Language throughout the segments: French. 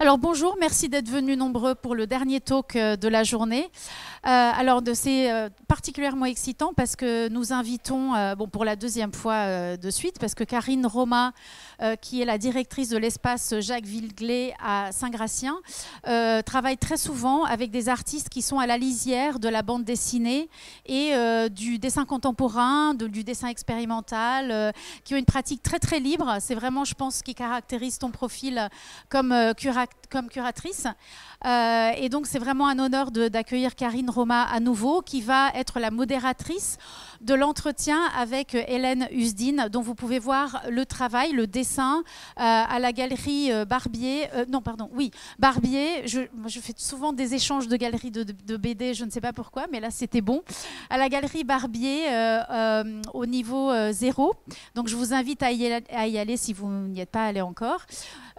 Alors bonjour, merci d'être venus nombreux pour le dernier talk de la journée. Alors c'est particulièrement excitant parce que nous invitons, pour la deuxième fois de suite, parce que Karine Roma, qui est la directrice de l'espace Jacques Villeglé à Saint-Gratien, travaille très souvent avec des artistes qui sont à la lisière de la bande dessinée et du dessin contemporain, du dessin expérimental, qui ont une pratique très très libre. C'est vraiment, je pense, ce qui caractérise ton profil comme curatrice. Et donc c'est vraiment un honneur d'accueillir Karine Roma à nouveau, qui va être la modératrice de l'entretien avec Hélène Usdin, dont vous pouvez voir le travail, le dessin à la galerie Barbier. Barbier. Je fais souvent des échanges de galeries de BD, je ne sais pas pourquoi, mais là c'était bon. À la galerie Barbier au niveau 0. Donc je vous invite à y aller si vous n'y êtes pas allé encore.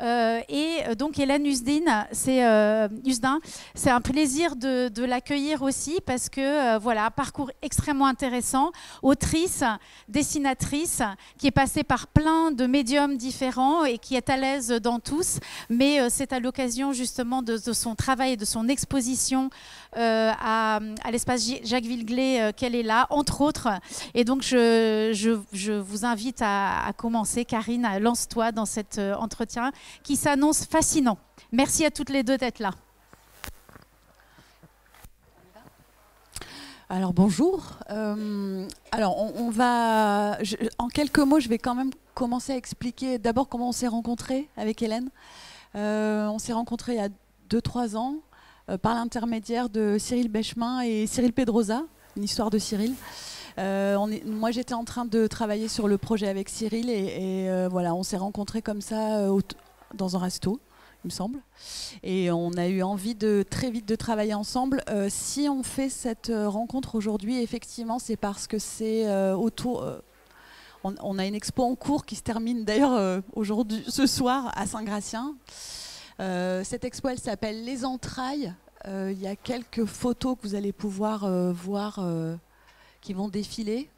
Et donc Hélène Usdin, c'est un plaisir de l'accueillir aussi parce que voilà, parcours extrêmement intéressant, autrice, dessinatrice, qui est passée par plein de médiums différents et qui est à l'aise dans tous, mais c'est à l'occasion justement de son travail et de son exposition à l'espace Jacques Villeglé qu'elle est là, entre autres. Et donc je vous invite à commencer. Karine, lance-toi dans cet entretien qui s'annonce fascinant. Merci à toutes les deux d'être là. Alors bonjour. Alors on va, en quelques mots, je vais quand même commencer à expliquer d'abord comment on s'est rencontrés avec Hélène. On s'est rencontrés il y a 2-3 ans par l'intermédiaire de Cyril Bechemain et Cyril Pedrosa, une histoire de Cyril. Moi j'étais en train de travailler sur le projet avec Cyril et voilà, on s'est rencontrés comme ça dans un resto, il me semble, et on a eu envie très vite de travailler ensemble. Si on fait cette rencontre aujourd'hui, effectivement, c'est parce que c'est autour. On a une expo en cours qui se termine d'ailleurs ce soir à Saint-Gratien. Cette expo, elle s'appelle Les Entrailles. Il y a quelques photos que vous allez pouvoir voir qui vont défiler.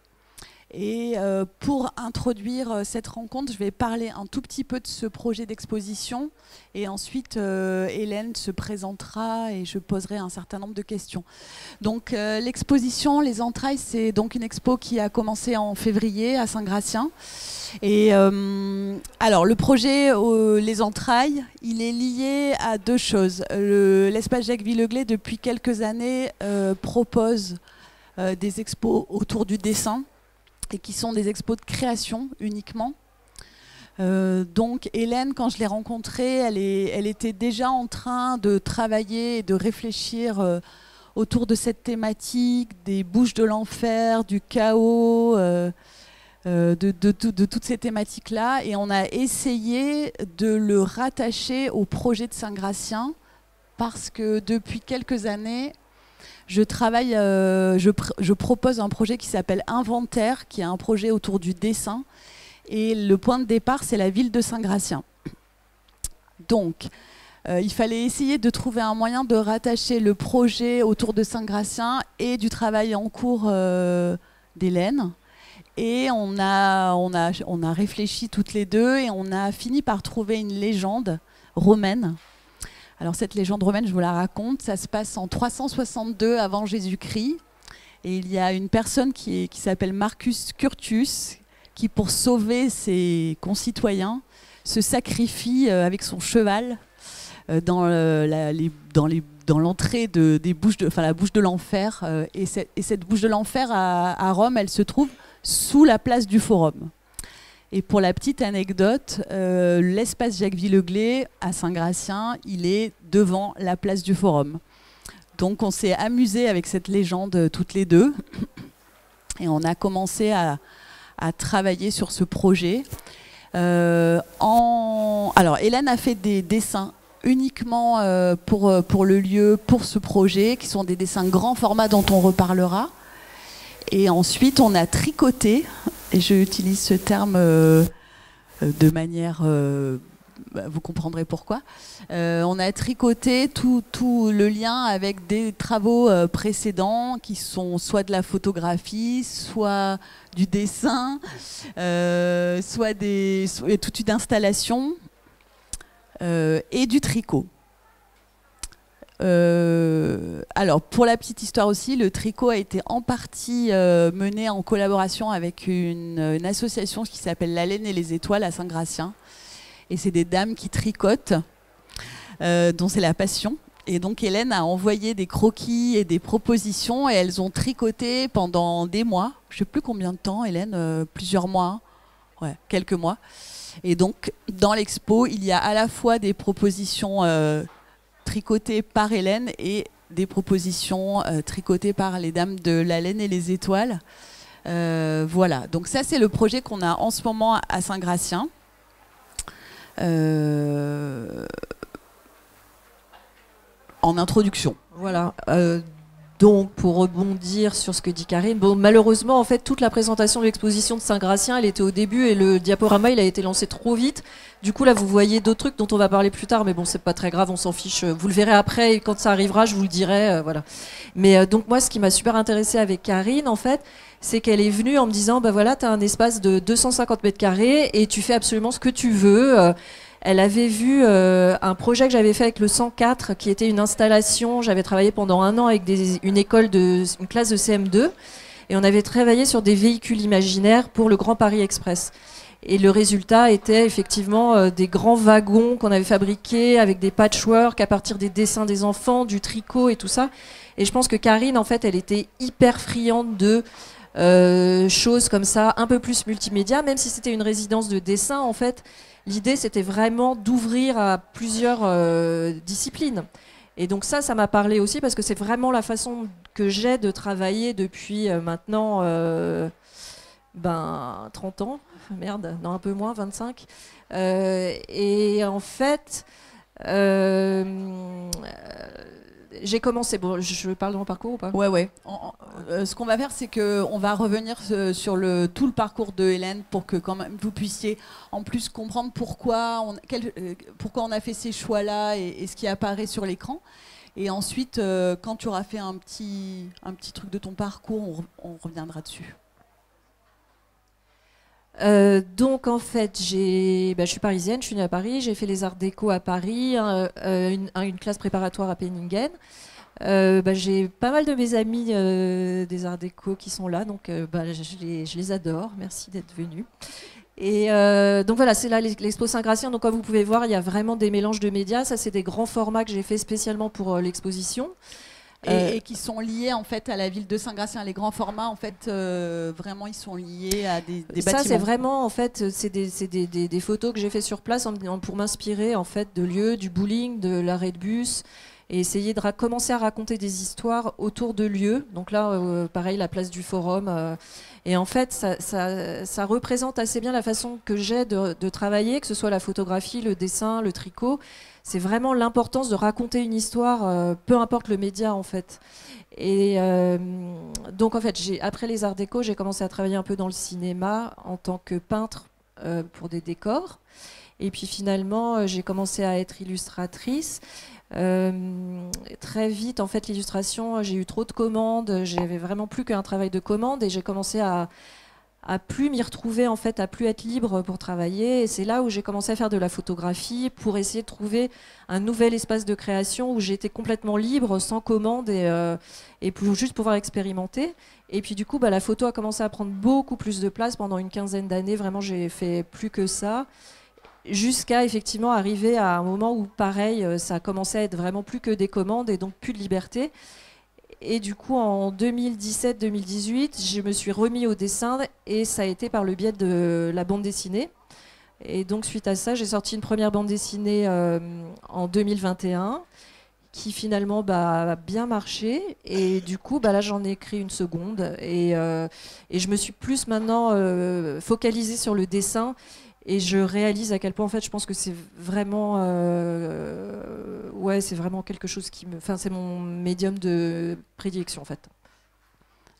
Et pour introduire cette rencontre, je vais parler un tout petit peu de ce projet d'exposition et ensuite Hélène se présentera et je poserai un certain nombre de questions. Donc l'exposition Les Entrailles, c'est donc une expo qui a commencé en février à Saint-Gratien. Et alors le projet Les Entrailles, il est lié à deux choses. L'espace Jacques Villeglé, depuis quelques années, propose des expos autour du dessin, et qui sont des expos de création uniquement. Donc Hélène, quand je l'ai rencontrée, elle était déjà en train de travailler et de réfléchir autour de cette thématique, des bouches de l'enfer, du chaos, de toutes ces thématiques-là. Et on a essayé de le rattacher au projet de Saint-Gratien, parce que depuis quelques années, je propose un projet qui s'appelle Inventaire, qui est un projet autour du dessin. Et le point de départ, c'est la ville de Saint-Gratien. Donc, il fallait essayer de trouver un moyen de rattacher le projet autour de Saint-Gratien et du travail en cours d'Hélène. Et on a réfléchi toutes les deux et on a fini par trouver une légende romaine. Alors cette légende romaine, je vous la raconte, ça se passe en 362 avant Jésus-Christ. Et il y a une personne qui s'appelle Marcus Curtius, qui pour sauver ses concitoyens, se sacrifie avec son cheval dans l'entrée des bouches la bouche de l'enfer. Et cette bouche de l'enfer à Rome, elle se trouve sous la place du Forum. Et pour la petite anecdote, l'espace Jacques Villeglé à Saint-Gratien, il est devant la place du Forum. Donc on s'est amusé avec cette légende toutes les deux. Et on a commencé à travailler sur ce projet. Alors Hélène a fait des dessins uniquement pour le lieu, pour ce projet, qui sont des dessins grand format dont on reparlera. Et ensuite, on a tricoté, et j'utilise ce terme de manière... vous comprendrez pourquoi. On a tricoté tout le lien avec des travaux précédents qui sont soit de la photographie, soit du dessin, soit toute une installation et du tricot. Alors, pour la petite histoire aussi, le tricot a été en partie mené en collaboration avec une association qui s'appelle La Laine et les Étoiles à Saint-Gratien. Et c'est des dames qui tricotent, dont c'est la passion. Et donc Hélène a envoyé des croquis et des propositions et elles ont tricoté pendant des mois. Je ne sais plus combien de temps, Hélène, plusieurs mois, ouais, quelques mois. Et donc dans l'expo, il y a à la fois des propositions tricotées par Hélène et des propositions tricotées par les dames de La Laine et les Étoiles. Voilà, donc ça c'est le projet qu'on a en ce moment à Saint-Gratien. En introduction. Voilà. Donc, pour rebondir sur ce que dit Karine, bon, malheureusement, en fait, toute la présentation de l'exposition de Saint-Gratien, elle était au début et le diaporama, il a été lancé trop vite. Du coup, là, vous voyez d'autres trucs dont on va parler plus tard, mais bon, c'est pas très grave, on s'en fiche. Vous le verrez après et quand ça arrivera, je vous le dirai. Voilà. Mais donc, moi, ce qui m'a super intéressée avec Karine, en fait, c'est qu'elle est venue en me disant, bah voilà, t'as un espace de 250 mètres carrés et tu fais absolument ce que tu veux. Elle avait vu un projet que j'avais fait avec le 104, qui était une installation. J'avais travaillé pendant un an avec une classe de CM2, et on avait travaillé sur des véhicules imaginaires pour le Grand Paris Express. Et le résultat était effectivement des grands wagons qu'on avait fabriqués avec des patchwork à partir des dessins des enfants, du tricot et tout ça. Et je pense que Karine, en fait, elle était hyper friande de choses comme ça, un peu plus multimédia, même si c'était une résidence de dessin, en fait. L'idée, c'était vraiment d'ouvrir à plusieurs disciplines. Et donc ça m'a parlé aussi parce que c'est vraiment la façon que j'ai de travailler depuis maintenant 30 ans. Merde, non, un peu moins, 25. Et en fait, j'ai commencé. Bon, je parle de mon parcours ou pas ? Ouais. Ce qu'on va faire, c'est qu'on va revenir sur tout le parcours de Hélène pour que quand même vous puissiez en plus comprendre pourquoi on a fait ces choix-là et ce qui apparaît sur l'écran. Et ensuite, quand tu auras fait un petit truc de ton parcours, on reviendra dessus. Donc en fait, je suis parisienne, je suis née à Paris, j'ai fait les arts déco à Paris, une classe préparatoire à Penningen. J'ai pas mal de mes amis des arts déco qui sont là, donc je les adore, merci d'être venus. Et donc voilà, c'est là l'expo Saint-Gratien, donc comme vous pouvez voir, il y a vraiment des mélanges de médias, ça c'est des grands formats que j'ai fait spécialement pour l'exposition. Et qui sont liés en fait à la ville de Saint-Gratien. Les grands formats, en fait, vraiment, ils sont liés à des bâtiments. Ça, c'est vraiment, en fait, c'est des photos que j'ai fait sur place pour m'inspirer en fait de lieux, du bowling, de l'arrêt de bus, et essayer de commencer à raconter des histoires autour de lieux. Donc là, pareil, la place du Forum. Et en fait, ça représente assez bien la façon que j'ai de travailler, que ce soit la photographie, le dessin, le tricot. C'est vraiment l'importance de raconter une histoire, peu importe le média en fait. Et donc en fait, après les arts déco, j'ai commencé à travailler un peu dans le cinéma en tant que peintre pour des décors. Et puis finalement, j'ai commencé à être illustratrice. Très vite, en fait, l'illustration, j'ai eu trop de commandes. J'avais vraiment plus qu'un travail de commande et j'ai commencé à plus m'y retrouver, en fait, à plus être libre pour travailler. Et c'est là où j'ai commencé à faire de la photographie pour essayer de trouver un nouvel espace de création où j'étais complètement libre, sans commande et pour juste pouvoir expérimenter. Et puis du coup, la photo a commencé à prendre beaucoup plus de place pendant une quinzaine d'années. Vraiment, j'ai fait plus que ça. Jusqu'à effectivement arriver à un moment où, pareil, ça a commencé à être vraiment plus que des commandes et donc plus de liberté. Et du coup, en 2017-2018, je me suis remis au dessin et ça a été par le biais de la bande dessinée. Et donc, suite à ça, j'ai sorti une première bande dessinée en 2021 qui finalement a bien marché. Et du coup, là, j'en ai écrit une seconde. Et je me suis plus maintenant focalisée sur le dessin. Et je réalise à quel point, en fait, je pense que c'est vraiment, c'est vraiment quelque chose c'est mon médium de prédilection, en fait.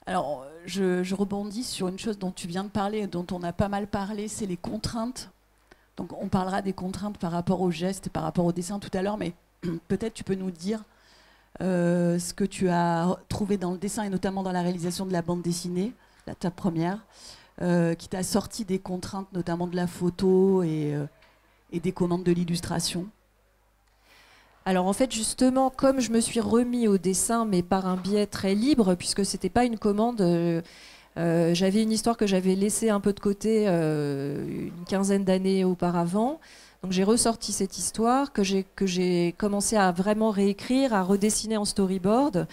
Alors, je rebondis sur une chose dont tu viens de parler et dont on a pas mal parlé, c'est les contraintes. Donc, on parlera des contraintes par rapport au geste et par rapport au dessin tout à l'heure, mais peut-être tu peux nous dire ce que tu as trouvé dans le dessin et notamment dans la réalisation de la bande dessinée, ta première. Qui t'a sorti des contraintes, notamment de la photo et des commandes de l'illustration. Alors en fait, justement, comme je me suis remis au dessin, mais par un biais très libre, puisque c'était pas une commande, j'avais une histoire que j'avais laissée un peu de côté une quinzaine d'années auparavant. Donc j'ai ressorti cette histoire que j'ai commencé à vraiment réécrire, à redessiner en storyboard,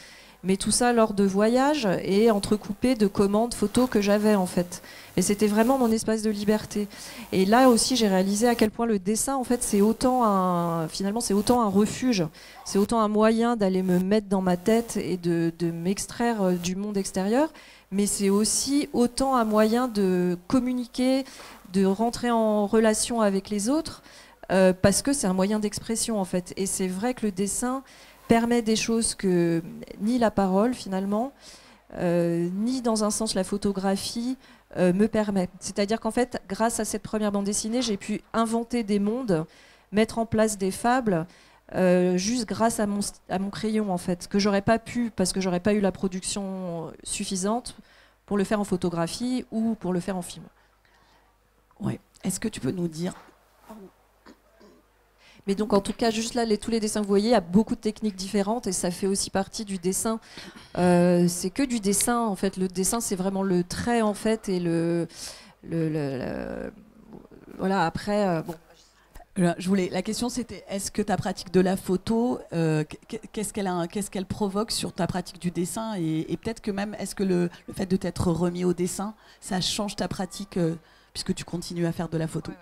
mais tout ça lors de voyages et entrecoupé de commandes photos que j'avais en fait. Et c'était vraiment mon espace de liberté. Et là aussi, j'ai réalisé à quel point le dessin, en fait, finalement, c'est autant un refuge, c'est autant un moyen d'aller me mettre dans ma tête et de m'extraire du monde extérieur, mais c'est aussi autant un moyen de communiquer, de rentrer en relation avec les autres, parce que c'est un moyen d'expression, en fait. Et c'est vrai que le dessin permet des choses que ni la parole, finalement, ni dans un sens la photographie me permet. C'est-à-dire qu'en fait, grâce à cette première bande dessinée, j'ai pu inventer des mondes, mettre en place des fables, juste grâce à mon crayon, en fait, que j'aurais pas pu, parce que j'aurais pas eu la production suffisante pour le faire en photographie ou pour le faire en film. Ouais. Est-ce que tu peux nous dire... Mais donc en tout cas, juste là, tous les dessins que vous voyez, il y a beaucoup de techniques différentes et ça fait aussi partie du dessin. C'est que du dessin, en fait. Le dessin, c'est vraiment le trait, en fait, et voilà, après... bon. La question c'était, est-ce que ta pratique de la photo, qu'est-ce qu'elle provoque sur ta pratique du dessin et peut-être que même, est-ce que le fait de t'être remis au dessin, ça change ta pratique puisque tu continues à faire de la photo?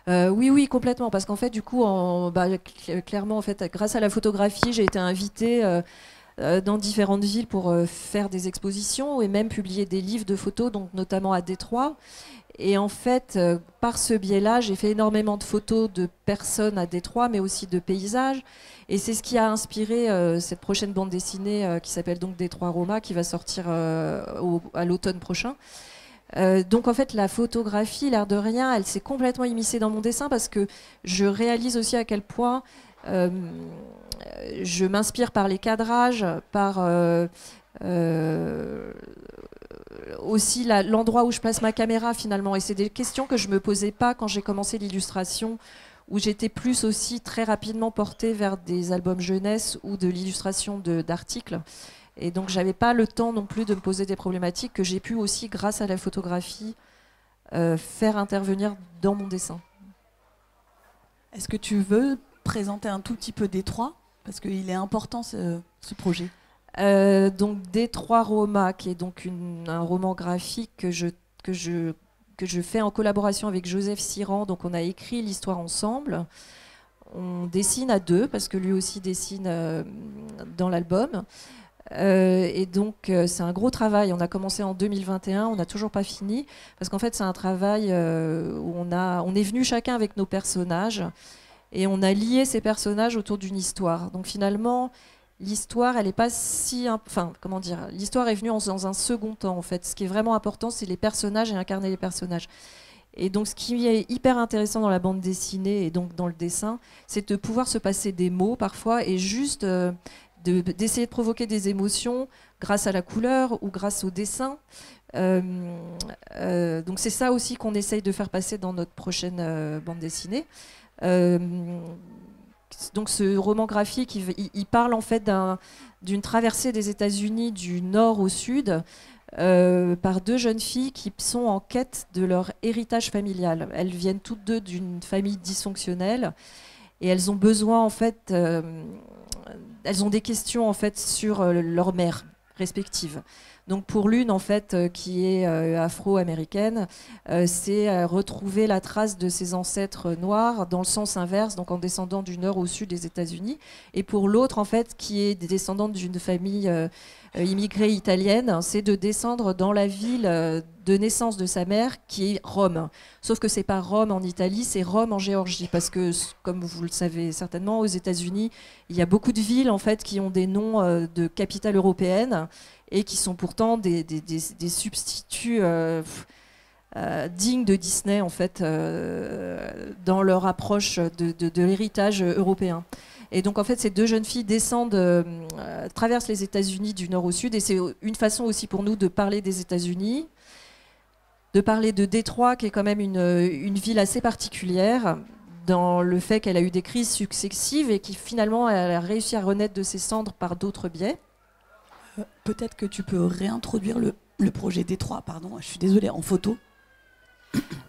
Oui, complètement. Parce qu'en fait, du coup, clairement, en fait, grâce à la photographie, j'ai été invitée dans différentes villes pour faire des expositions et même publier des livres de photos, donc notamment à Détroit. Et en fait, par ce biais-là, j'ai fait énormément de photos de personnes à Détroit, mais aussi de paysages. Et c'est ce qui a inspiré cette prochaine bande dessinée qui s'appelle donc Détroit Roma, qui va sortir à l'automne prochain. Donc en fait la photographie, l'air de rien, elle s'est complètement immiscée dans mon dessin parce que je réalise aussi à quel point je m'inspire par les cadrages, par aussi l'endroit où je place ma caméra finalement. Et c'est des questions que je me posais pas quand j'ai commencé l'illustration, où j'étais plus aussi très rapidement portée vers des albums jeunesse ou de l'illustration d'articles. Et donc, j'avais pas le temps non plus de me poser des problématiques que j'ai pu aussi, grâce à la photographie, faire intervenir dans mon dessin. Est-ce que tu veux présenter un tout petit peu Détroit? Parce qu'il est important ce projet. Donc, Détroit Roma, qui est donc un roman graphique que je fais en collaboration avec Joseph Siran. Donc, on a écrit l'histoire ensemble. On dessine à deux, parce que lui aussi dessine dans l'album. Et donc c'est un gros travail. On a commencé en 2021, on n'a toujours pas fini parce qu'en fait c'est un travail où on est venu chacun avec nos personnages et on a lié ces personnages autour d'une histoire. Donc finalement l'histoire elle est pas si, enfin comment dire, l'histoire est venue dans un second temps en fait. Ce qui est vraiment important c'est les personnages et incarner les personnages. Et donc ce qui est hyper intéressant dans la bande dessinée et donc dans le dessin, c'est de pouvoir se passer des mots parfois et juste d'essayer de provoquer des émotions grâce à la couleur ou grâce au dessin. Donc c'est ça aussi qu'on essaye de faire passer dans notre prochaine bande dessinée. Donc ce roman graphique, il parle en fait d'une traversée des États-Unis du nord au sud par deux jeunes filles qui sont en quête de leur héritage familial. Elles viennent toutes deux d'une famille dysfonctionnelle et elles ont besoin en fait... elles ont des questions en fait sur leur mère respective. Donc pour l'une en fait qui est afro-américaine, c'est retrouver la trace de ses ancêtres noirs dans le sens inverse, donc en descendant du nord au sud des États-Unis. Et pour l'autre en fait qui est descendante d'une famille immigrée italienne, c'est de descendre dans la ville de naissance de sa mère qui est Rome. Sauf que c'est pas Rome en Italie, c'est Rome en Géorgie parce que comme vous le savez certainement aux États-Unis, il y a beaucoup de villes en fait qui ont des noms de capitales européennes et qui sont pourtant des substituts dignes de Disney en fait dans leur approche de l'héritage européen. Et donc en fait ces deux jeunes filles descendent, traversent les États-Unis du nord au sud et c'est une façon aussi pour nous de parler des États-Unis, de parler de Détroit qui est quand même une ville assez particulière, dans le fait qu'elle a eu des crises successives et qui finalement elle a réussi à renaître de ses cendres par d'autres biais. Peut-être que tu peux réintroduire le projet Détroit, pardon, je suis désolée, en photo.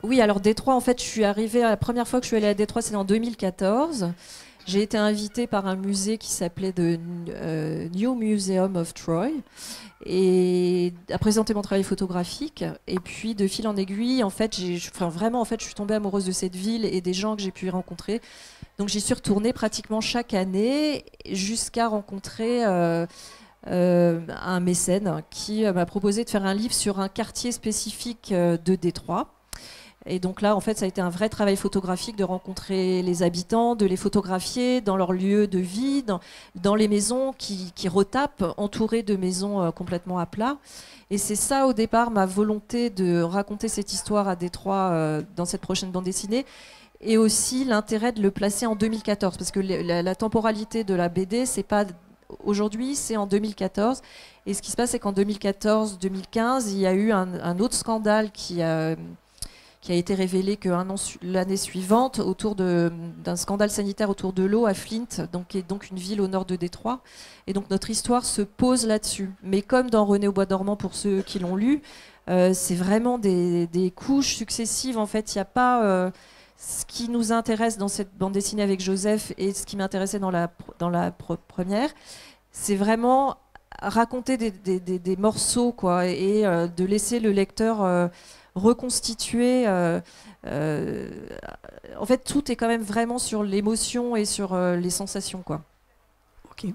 Oui, alors Détroit, en fait, je suis arrivée, la première fois que je suis allée à Détroit, c'était en 2014. J'ai été invitée par un musée qui s'appelait The New Museum of Troy et à présenter mon travail photographique. Et puis, de fil en aiguille, en fait, vraiment, en fait, je suis tombée amoureuse de cette ville et des gens que j'ai pu y rencontrer. Donc, j'y suis retournée pratiquement chaque année jusqu'à rencontrer un mécène qui m'a proposé de faire un livre sur un quartier spécifique de Détroit. Et donc là, en fait, ça a été un vrai travail photographique de rencontrer les habitants, de les photographier dans leur lieu de vie, dans les maisons qui retapent, entourées de maisons complètement à plat. Et c'est ça, au départ, ma volonté de raconter cette histoire à Détroit dans cette prochaine bande dessinée. Et aussi l'intérêt de le placer en 2014, parce que la temporalité de la BD, c'est pas aujourd'hui, c'est en 2014. Et ce qui se passe, c'est qu'en 2014-2015, il y a eu un autre scandale qui a été révélé l'année suivante autour d'un scandale sanitaire autour de l'eau à Flint, qui est donc une ville au nord de Détroit. Et donc notre histoire se pose là-dessus. Mais comme dans René au bois dormant, pour ceux qui l'ont lu, c'est vraiment des couches successives. En fait, il n'y a pas ce qui nous intéresse dans cette bande dessinée avec Joseph et ce qui m'intéressait dans la première. C'est vraiment raconter des morceaux, quoi, et de laisser le lecteur reconstituer. En fait, tout est quand même vraiment sur l'émotion et sur les sensations, quoi. Ok.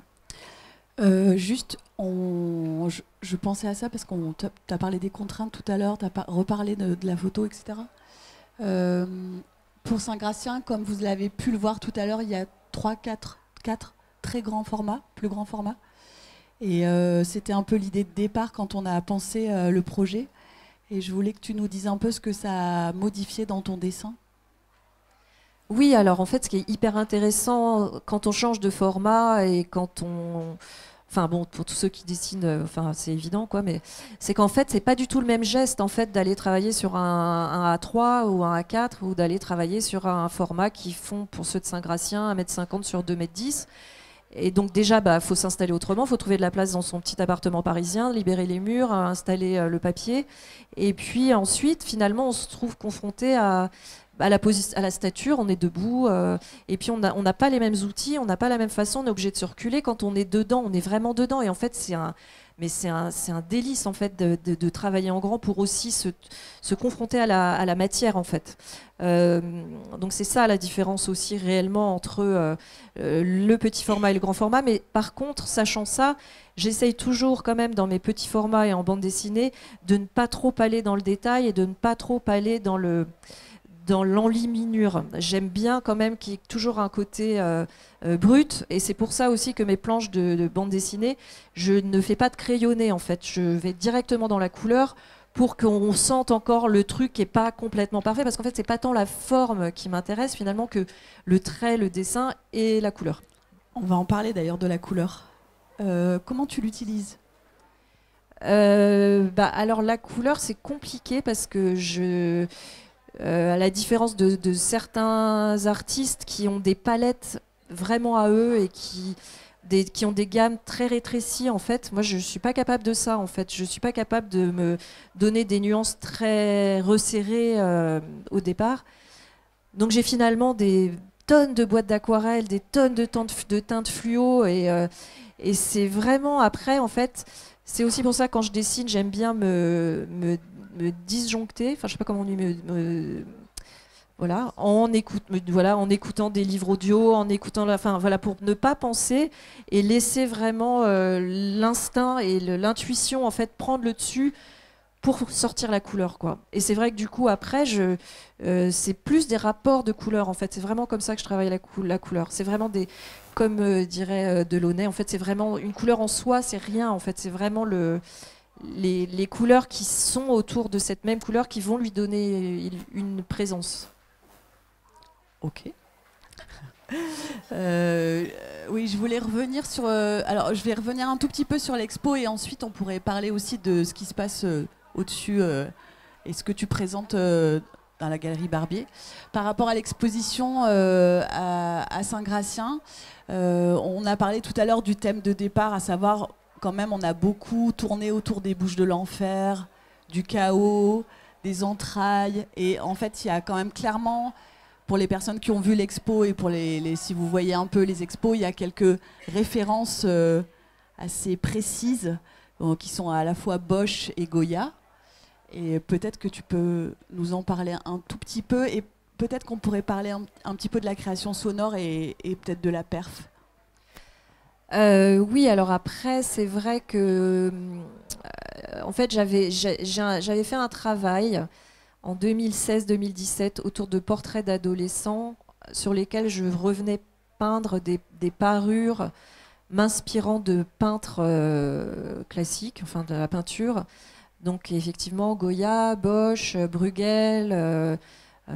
Juste, je pensais à ça parce qu'on t'a parlé des contraintes tout à l'heure, t'as reparlé de la photo, etc. Pour Saint-Gratien, comme vous l'avez pu le voir tout à l'heure, il y a 4 très grands formats, plus grands formats. Et c'était un peu l'idée de départ quand on a pensé le projet. Et je voulais que tu nous dises un peu ce que ça a modifié dans ton dessin. Oui, alors en fait, ce qui est hyper intéressant quand on change de format et quand on... Enfin bon, pour tous ceux qui dessinent, c'est évident, quoi, mais c'est qu'en fait, c'est pas du tout le même geste, en fait, d'aller travailler sur un A3 ou un A4 ou d'aller travailler sur un format qui font, pour ceux de Saint-Gratien, 1,50 m sur 2,10 m. Et donc déjà, faut s'installer autrement, il faut trouver de la place dans son petit appartement parisien, libérer les murs, installer le papier. Et puis ensuite, finalement, on se trouve confronté à la stature, on est debout, et puis on n'a pas les mêmes outils, on n'a pas la même façon, on est obligé de se reculer. Quand on est dedans, on est vraiment dedans. Et en fait, c'est un délice en fait de travailler en grand pour aussi se confronter à la matière, en fait. Donc c'est ça la différence aussi réellement entre le petit format et le grand format. Mais par contre, sachant ça, j'essaye toujours quand même dans mes petits formats et en bande dessinée de ne pas trop aller dans le détail et de ne pas trop aller dans l'enluminure. J'aime bien quand même qu'il y ait toujours un côté brut, et c'est pour ça aussi que mes planches de bande dessinée, je ne fais pas de crayonné, en fait. Je vais directement dans la couleur pour qu'on sente encore le truc qui n'est pas complètement parfait, parce qu'en fait, c'est pas tant la forme qui m'intéresse finalement que le trait, le dessin et la couleur. On va en parler d'ailleurs de la couleur. Comment tu l'utilises ? Alors la couleur, c'est compliqué parce que à la différence de certains artistes qui ont des palettes vraiment à eux et qui ont des gammes très rétrécies, en fait, moi je suis pas capable de ça, en fait. Je suis pas capable de me donner des nuances très resserrées au départ. Donc j'ai finalement des tonnes de boîtes d'aquarelle, des tonnes de teintes fluo, et c'est vraiment après, en fait, c'est aussi pour ça quand je dessine, j'aime bien me disjoncter, enfin je sais pas comment on dit, en écoutant des livres audio, en écoutant pour ne pas penser et laisser vraiment l'instinct et l'intuition en fait prendre le dessus pour sortir la couleur, quoi. Et c'est vrai que du coup après c'est plus des rapports de couleurs, en fait. C'est vraiment comme ça que je travaille la couleur. C'est vraiment comme dirait Delaunay, en fait c'est vraiment une couleur en soi, c'est rien, en fait. C'est vraiment les couleurs qui sont autour de cette même couleur qui vont lui donner une présence. Ok. Oui, je voulais revenir sur... alors, je vais revenir un tout petit peu sur l'expo et ensuite on pourrait parler aussi de ce qui se passe au-dessus et ce que tu présentes dans la galerie Barbier. Par rapport à l'exposition à Saint-Gratien, on a parlé tout à l'heure du thème de départ, à savoir quand même on a beaucoup tourné autour des bouches de l'enfer, du chaos, des entrailles, et en fait il y a quand même clairement, pour les personnes qui ont vu l'expo et pour si vous voyez un peu les expos, il y a quelques références assez précises qui sont à la fois Bosch et Goya. Et peut-être que tu peux nous en parler un tout petit peu, et peut-être qu'on pourrait parler un petit peu de la création sonore et peut-être de la perf. Oui, alors après, c'est vrai que en fait, j'avais fait un travail en 2016-2017 autour de portraits d'adolescents sur lesquels je revenais peindre des parures m'inspirant de peintres classiques, enfin de la peinture. Donc effectivement, Goya, Bosch, Bruegel,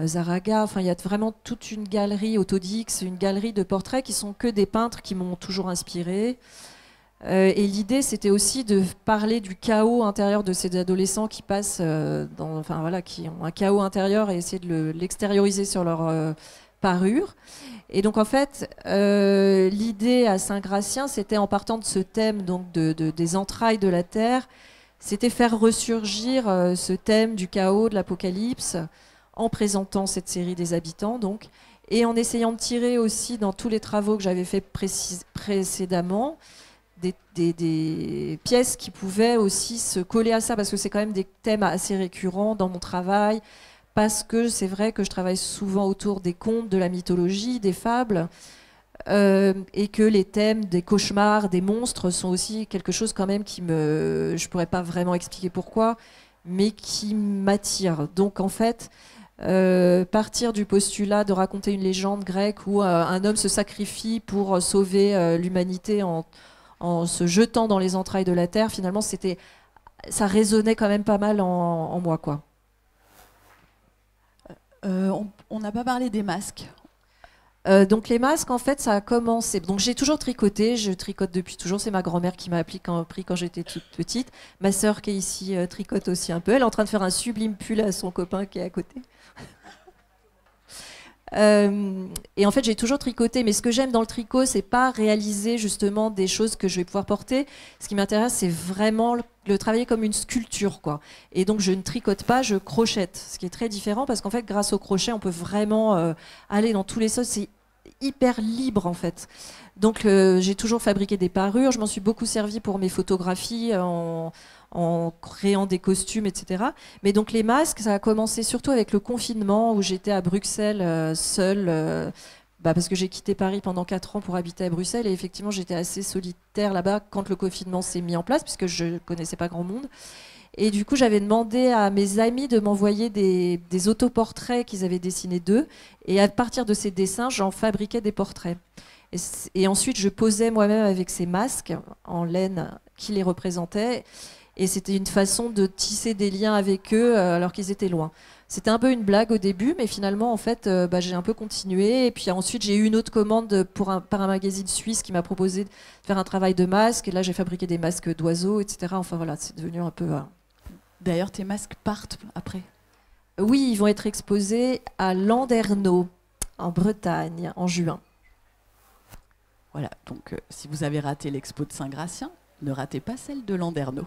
Zaraga, enfin il y a vraiment toute une galerie, Autodix, une galerie de portraits qui sont que des peintres qui m'ont toujours inspirée. Et l'idée, c'était aussi de parler du chaos intérieur de ces adolescents qui passent, enfin voilà, qui ont un chaos intérieur, et essayer de l'extérioriser sur leur parure. Et donc en fait, l'idée à Saint-Gratien, c'était en partant de ce thème donc des entrailles de la Terre, c'était faire ressurgir ce thème du chaos, de l'apocalypse, en présentant cette série des habitants, donc, et en essayant de tirer aussi dans tous les travaux que j'avais fait précédemment des pièces qui pouvaient aussi se coller à ça, parce que c'est quand même des thèmes assez récurrents dans mon travail, parce que c'est vrai que je travaille souvent autour des contes, de la mythologie, des fables, et que les thèmes des cauchemars, des monstres sont aussi quelque chose quand même je pourrais pas vraiment expliquer pourquoi, mais qui m'attire. Donc en fait, partir du postulat de raconter une légende grecque où un homme se sacrifie pour sauver l'humanité en se jetant dans les entrailles de la terre, finalement ça résonnait quand même pas mal en moi, quoi. On n'a pas parlé des masques. Donc les masques, en fait, ça a commencé. Donc j'ai toujours tricoté, je tricote depuis toujours. C'est ma grand-mère qui m'a appris quand j'étais toute petite. Ma sœur qui est ici tricote aussi un peu. Elle est en train de faire un sublime pull à son copain qui est à côté. Et en fait, j'ai toujours tricoté. Mais ce que j'aime dans le tricot, c'est pas réaliser justement des choses que je vais pouvoir porter. Ce qui m'intéresse, c'est vraiment le travailler comme une sculpture, quoi. Et donc je ne tricote pas, je crochette. Ce qui est très différent parce qu'en fait, grâce au crochet, on peut vraiment aller dans tous les sens. C'est hyper libre en fait. Donc j'ai toujours fabriqué des parures. Je m'en suis beaucoup servi pour mes photographies en créant des costumes, etc. Mais donc les masques, ça a commencé surtout avec le confinement où j'étais à Bruxelles seule, parce que j'ai quitté Paris pendant 4 ans pour habiter à Bruxelles, et effectivement j'étais assez solitaire là-bas quand le confinement s'est mis en place puisque je ne connaissais pas grand monde. Et du coup j'avais demandé à mes amis de m'envoyer des autoportraits qu'ils avaient dessinés d'eux, et à partir de ces dessins j'en fabriquais des portraits. Et ensuite je posais moi-même avec ces masques en laine qui les représentaient. Et c'était une façon de tisser des liens avec eux alors qu'ils étaient loin. C'était un peu une blague au début, mais finalement, en fait, j'ai un peu continué. Et puis ensuite, j'ai eu une autre commande par un magazine suisse qui m'a proposé de faire un travail de masque. Et là, j'ai fabriqué des masques d'oiseaux, etc. Enfin voilà, c'est devenu un peu... D'ailleurs, tes masques partent après? Oui, ils vont être exposés à Landerneau, en Bretagne, en juin. Voilà, donc si vous avez raté l'expo de Saint-Gratien, ne ratez pas celle de Landerneau.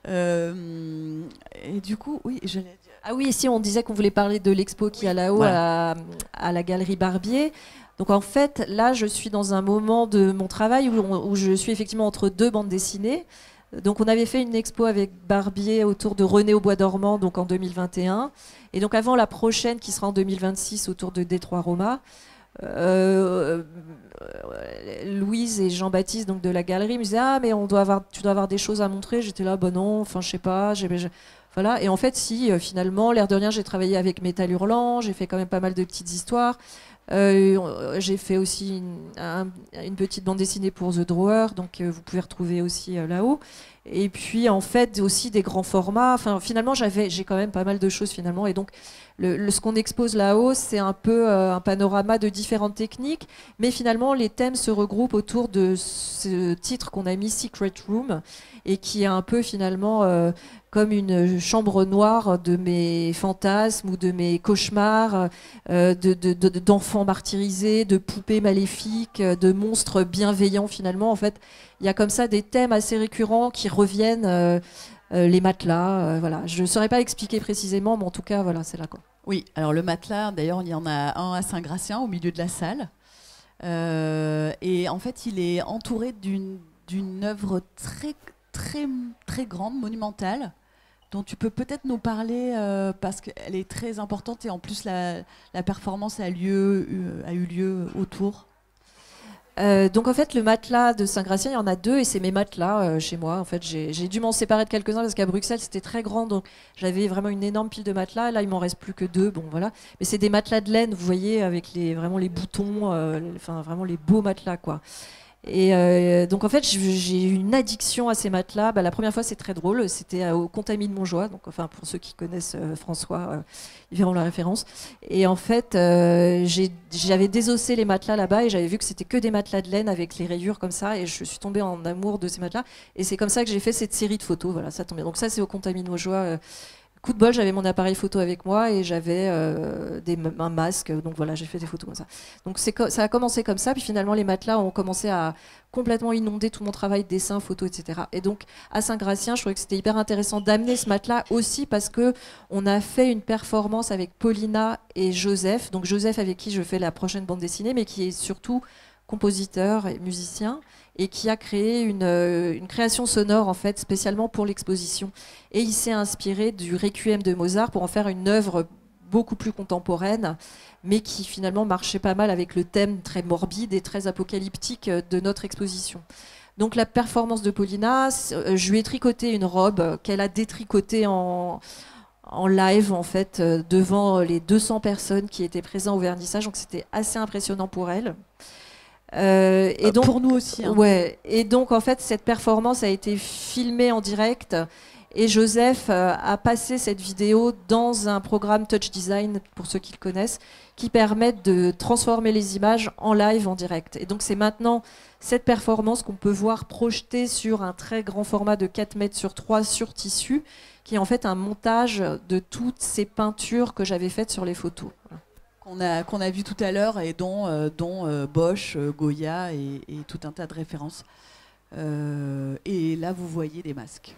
Et du coup, oui, je l'ai dit. Ah oui, ici on disait qu'on voulait parler de l'expo qui est là-haut, voilà, à la galerie Barbier. Donc en fait, là, je suis dans un moment de mon travail où je suis effectivement entre deux bandes dessinées. Donc on avait fait une expo avec Barbier autour de René au Bois dormant, donc en 2021. Et donc avant la prochaine qui sera en 2026 autour de Détroit Roma. Louise et Jean-Baptiste donc de la galerie me disaient mais tu dois avoir des choses à montrer. J'étais là non, enfin je sais pas, voilà. Et en fait si finalement l'air de rien j'ai travaillé avec Métal Hurlant, j'ai fait quand même pas mal de petites histoires, j'ai fait aussi une petite bande dessinée pour The Drawer, donc vous pouvez retrouver aussi là-haut. Et puis en fait aussi des grands formats. Enfin, finalement, j'ai quand même pas mal de choses finalement. Et donc ce qu'on expose là-haut, c'est un peu un panorama de différentes techniques. Mais finalement, les thèmes se regroupent autour de ce titre qu'on a mis Secret Room et qui est un peu finalement comme une chambre noire de mes fantasmes ou de mes cauchemars, d'enfants martyrisés, de poupées maléfiques, de monstres bienveillants finalement. En fait, il y a comme ça des thèmes assez récurrents qui reviennent, les matelas. Voilà. Je ne saurais pas expliquer précisément, mais en tout cas, voilà, c'est là, quoi. Oui, alors le matelas, d'ailleurs, il y en a un à Saint-Gratien, au milieu de la salle. Et en fait, il est entouré d'une œuvre très, très, très grande, monumentale, dont tu peux peut-être nous parler parce qu'elle est très importante et en plus la performance a eu lieu autour. Donc en fait le matelas de Saint-Gratien, il y en a deux et c'est mes matelas chez moi. En fait j'ai dû m'en séparer de quelques-uns parce qu'à Bruxelles c'était très grand, donc j'avais vraiment une énorme pile de matelas. Là il m'en reste plus que deux, bon voilà. Mais c'est des matelas de laine, vous voyez, avec vraiment les boutons, enfin vraiment les beaux matelas, quoi. Et donc en fait j'ai eu une addiction à ces matelas. La première fois c'est très drôle, c'était au Contamine de Montjoie, donc enfin pour ceux qui connaissent François, ils verront la référence. Et en fait j'avais désossé les matelas là-bas et j'avais vu que c'était que des matelas de laine avec les rayures comme ça et je suis tombée en amour de ces matelas et c'est comme ça que j'ai fait cette série de photos. Voilà, ça tombait. Donc ça c'est au Contamine de Montjoie. Coup de bol, j'avais mon appareil photo avec moi et j'avais un masque, donc voilà, j'ai fait des photos comme ça. Donc ça a commencé comme ça, puis finalement les matelas ont commencé à complètement inonder tout mon travail de dessin, photo, etc. Et donc à Saint-Gratien, je trouvais que c'était hyper intéressant d'amener ce matelas aussi parce que on a fait une performance avec Paulina et Joseph, donc Joseph avec qui je fais la prochaine bande dessinée, mais qui est surtout compositeur et musicien, et qui a créé une création sonore en fait spécialement pour l'exposition. Et il s'est inspiré du Requiem de Mozart pour en faire une œuvre beaucoup plus contemporaine, mais qui finalement marchait pas mal avec le thème très morbide et très apocalyptique de notre exposition. Donc la performance de Paulina, je lui ai tricoté une robe qu'elle a détricotée en live en fait devant les 200 personnes qui étaient présentes au vernissage, donc c'était assez impressionnant pour elle. Et donc, pour nous aussi. Hein. Ouais. Et donc en fait cette performance a été filmée en direct et Joseph a passé cette vidéo dans un programme Touch Design pour ceux qui le connaissent qui permettent de transformer les images en live en direct. Et donc c'est maintenant cette performance qu'on peut voir projetée sur un très grand format de 4 mètres sur 3 sur tissu qui est en fait un montage de toutes ces peintures que j'avais faites sur les photos. Voilà. Qu'on a vu tout à l'heure et dont Bosch, Goya et tout un tas de références. Et là, vous voyez des masques.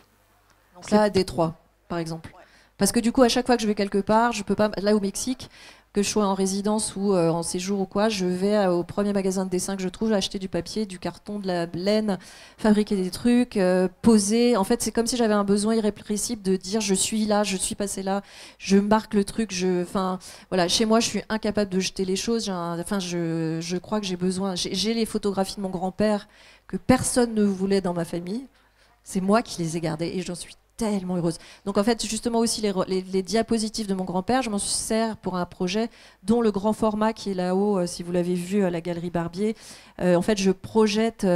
Donc là, à Détroit, par exemple. Ouais. Parce que du coup, à chaque fois que je vais quelque part, je peux pas. Là, au Mexique, que je sois en résidence ou en séjour ou quoi, je vais au premier magasin de dessin que je trouve, acheter du papier, du carton, de la laine, fabriquer des trucs, poser. En fait, c'est comme si j'avais un besoin irrépressible de dire je suis là, je suis passé là, je marque le truc. Enfin, voilà, chez moi, je suis incapable de jeter les choses. Je crois que j'ai besoin. J'ai les photographies de mon grand-père que personne ne voulait dans ma famille. C'est moi qui les ai gardées et j'en suis tellement heureuse. Donc en fait, justement aussi les diapositives de mon grand-père, je m'en sers pour un projet dont le grand format qui est là-haut, si vous l'avez vu à la Galerie Barbier. En fait, je projette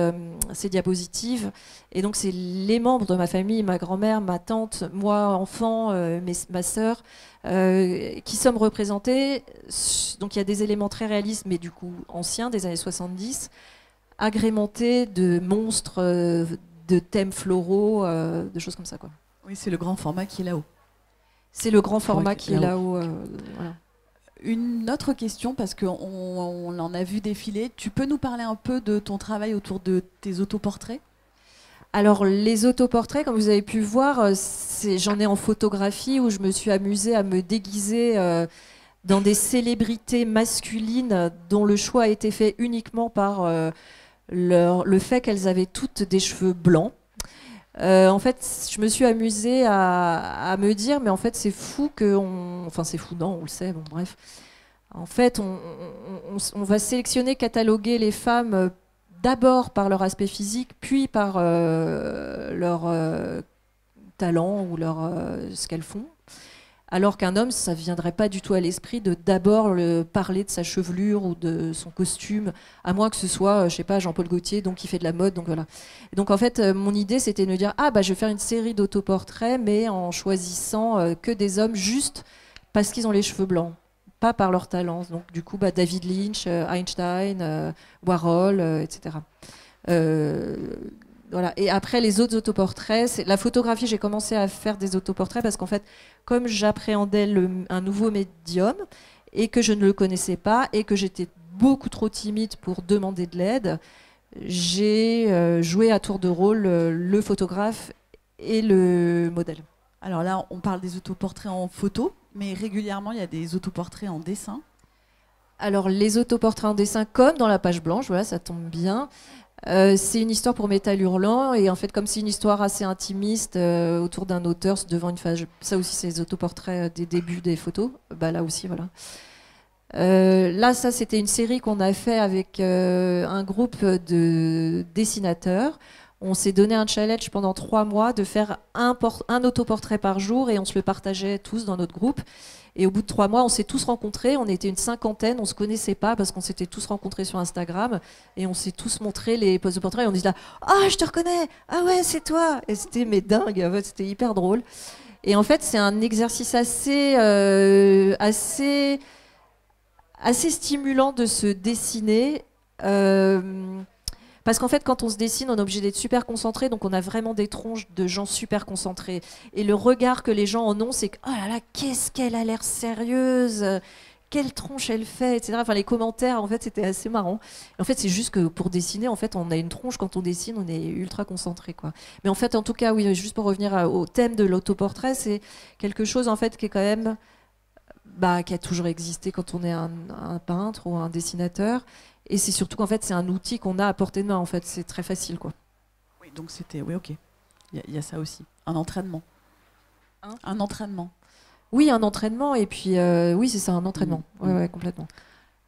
ces diapositives et donc c'est les membres de ma famille, ma grand-mère, ma tante, moi enfant, ma sœur, qui sommes représentés. Donc il y a des éléments très réalistes, mais du coup anciens, des années 70, agrémentés de monstres, de thèmes floraux, de choses comme ça, quoi. Oui, c'est le grand format qui est là-haut. C'est le grand format qui est là-haut. Voilà. Une autre question, parce qu'on en a vu défiler. Tu peux nous parler un peu de ton travail autour de tes autoportraits ? Alors, les autoportraits, comme vous avez pu voir, j'en ai en photographie où je me suis amusée à me déguiser dans des célébrités masculines dont le choix a été fait uniquement par le fait qu'elles avaient toutes des cheveux blancs. En fait, je me suis amusée à me dire, mais en fait, c'est fou enfin, c'est fou, non, on le sait, bon, bref. En fait, on va sélectionner, cataloguer les femmes d'abord par leur aspect physique, puis par leur talent ou ce qu'elles font. Alors qu'un homme, ça ne viendrait pas du tout à l'esprit de d'abord parler de sa chevelure ou de son costume, à moins que ce soit, je sais pas, Jean-Paul Gaultier, donc qui fait de la mode, donc voilà. Et donc en fait, mon idée, c'était de me dire, ah bah je vais faire une série d'autoportraits, mais en choisissant que des hommes juste parce qu'ils ont les cheveux blancs, pas par leur talent. Donc du coup, bah, David Lynch, Einstein, Warhol, etc. Voilà. Et après, les autres autoportraits, la photographie, j'ai commencé à faire des autoportraits parce qu'en fait, comme j'appréhendais un nouveau médium et que je ne le connaissais pas et que j'étais beaucoup trop timide pour demander de l'aide, j'ai joué à tour de rôle le photographe et le modèle. Alors là, on parle des autoportraits en photo, mais régulièrement, il y a des autoportraits en dessin. Alors, les autoportraits en dessin, comme dans la page blanche, voilà, ça tombe bien. C'est une histoire pour Métal Hurlant, et en fait, comme c'est une histoire assez intimiste autour d'un auteur devant une phase, ça aussi, c'est les autoportraits des débuts des photos. Bah là aussi, voilà. Là, ça, c'était une série qu'on a fait avec un groupe de dessinateurs. On s'est donné un challenge pendant 3 mois de faire un autoportrait par jour et on se le partageait tous dans notre groupe. Et au bout de 3 mois, on s'est tous rencontrés. On était une 50aine, on se connaissait pas parce qu'on s'était tous rencontrés sur Instagram et on s'est tous montré les poses de portrait. Et on disait là, ah, je te reconnais, ah ouais, c'est toi. Et c'était mais dingue, en fait, c'était hyper drôle. Et en fait, c'est un exercice assez stimulant de se dessiner. Parce qu'en fait, quand on se dessine, on est obligé d'être super concentré, donc on a vraiment des tronches de gens super concentrés. Et le regard que les gens en ont, c'est que oh là là, qu'est-ce qu'elle a l'air sérieuse, quelle tronche elle fait, etc. Enfin, les commentaires, en fait, c'était assez marrant. Et en fait, c'est juste que pour dessiner, en fait, on a une tronche quand on dessine, on est ultra concentré, quoi. Mais en fait, en tout cas, oui, juste pour revenir au thème de l'autoportrait, c'est quelque chose en fait qui est quand même, qui a toujours existé quand on est un peintre ou un dessinateur. Et c'est surtout qu'en fait, c'est un outil qu'on a à portée de main, en fait. C'est très facile, quoi. Oui, donc c'était... Oui, ok. Il y a ça aussi. Un entraînement. Un entraînement. Oui, un entraînement. Et puis, oui, c'est ça, un entraînement. Ouais, complètement.